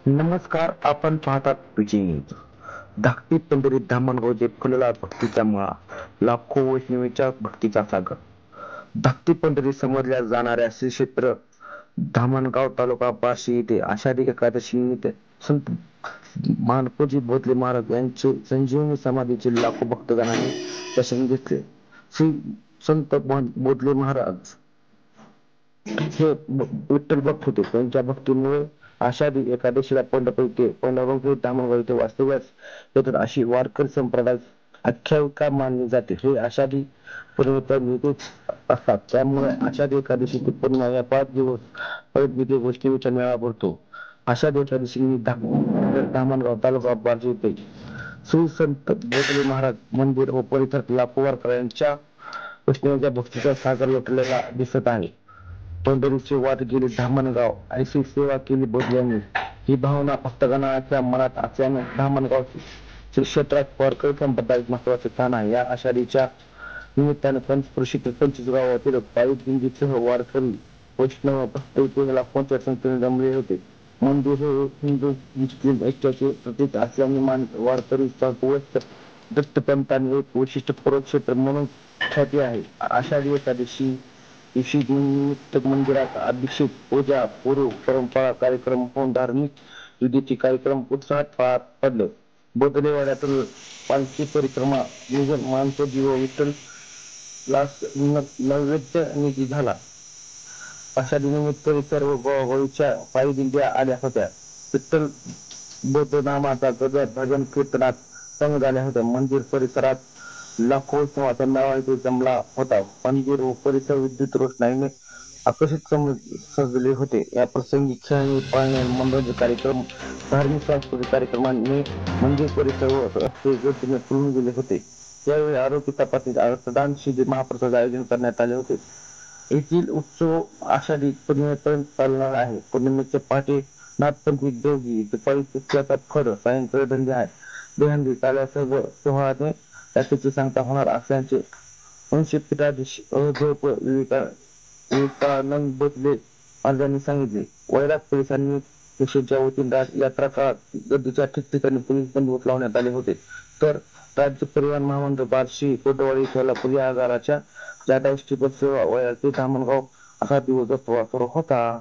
नमस्कार, आपण पाहतात विजय धाकटी पंढरीत धामणगावचे फुलला भक्तीचा मळा, लाखो वैष्णवीच्या भक्तीचा सागर. धाकटी पंढरी समजल्या जाणाऱ्या श्री क्षेत्र धामणगाव तालुका बार्शी येथे आषाढी एकादशी निमित्त संत मानकोजी बोधले महाराज यांचे संजीवनी समाधीचे लाखो भक्तगणांनी दर्शन घेतले. श्री संत बोधले महाराज हे विठ्ठल भक्त होते. त्यांच्या भक्तीमुळे आषाढी एकादशीला पंढरपूर धामणगाव येथे वास्तव्यास येतात अशी वारकरी संप्रदाय आख्यायिका मानली जाते. हे आषाढी पौर्णिमेच असतात, त्यामुळे आषाढी एकादशी ते पौर्णिमा या 5 दिवस विधी गोष्टीचा मेळा भरतो. आषाढी एकादशी धामणगाव तालुका बार्शी येथे श्री संत बोधले महाराज मंदिर व परिसरात लाखो वारकऱ्यांच्या वैष्णवांच्या भक्तीचा सागर लोटलेला दिसत आहे. पंढरीची वाट गेली धामणगाव, ऐशी सेवा केली बोधल्यांनी, ही भावना भक्तगणाच्या मनात असल्याने धामणगाव श्री क्षेत्रात वारकरी संप्रदायात महत्वाचे स्थान आहे. या आषाढीच्या निमित्ताने पंचक्रोशीतील 25 गावातील पायी दिंडीसह वारकरी वैष्णव भक्त लाखोंच्या संख्येने जमले होते. मंदिर हे हिंदू मुस्लिम ऐक्याचे प्रतीक असल्याने वारकरी दत्तपंतांनी एक वैशिष्ट्यपूर्ण क्षेत्र म्हणून ख्याती आहे. आषाढी एकादशी दिवशी निमित्त मंदिरात अभिषेक, पूजा, पूर्व परंपरा कार्यक्रम होऊन धार्मिक विधीचे कार्यक्रम उत्साहात पार पडले. बोधलेवाड्यातून पालखी परिक्रमा नियोजन मानकोजी व विठ्ठल नैवेद्य निधी झाला. आषाढी निमित्त सर्व गावोगावीच्या पायी दिंड्या आल्या होत्या. विठ्ठल बोधनामाचा गजर भजन कीर्तनात संग झाल्या होत्या. मंदिर परिसरात लाखो वैष्णवांचा मेळा इथे जमला होता. मंदिर व परिसर विद्युत रोषणाईने आकर्षित सजले होते. या प्रसंगी खेळणी, पाळणे, मनोरंजन कार्यक्रम, धार्मिक सांस्कृतिक कार्यक्रमांनी मंदिर परिसर व रस्ते गर्दीने फुलून गेले होते. यावेळी आरोग्य तपासणी, रक्तदान शिबिर, महाप्रसाद आयोजन करण्यात आले होते. येथील उत्सव आषाढी पौर्णिमेपर्यंत चालणार आहे. पौर्णिमेच्या पहाटे नाथपंथी देवगी, दुपारी कुस्त्याचा फड, सायंकाळी दहीहंडी चाल्यासह सोहळ्याने यात्रेची सांगता होणार असल्याचे वंशपीठाधीश विवेकानंद बोधले महाराजांनी सांगितले. वैराग पोलिसांनी पेशेच्या वतीने यात्रा काळात गर्दीच्या ठिकठिकाणी पोलीस बंदोबस्त लावण्यात आले होते. तर राज्य परिवहन महामंडळ बार्शी, कोटवाडी, सोलापूर या आगाराच्या जादा एसटी बस सेवा वयाचे धामणगाव असा दिवस सुरू होता.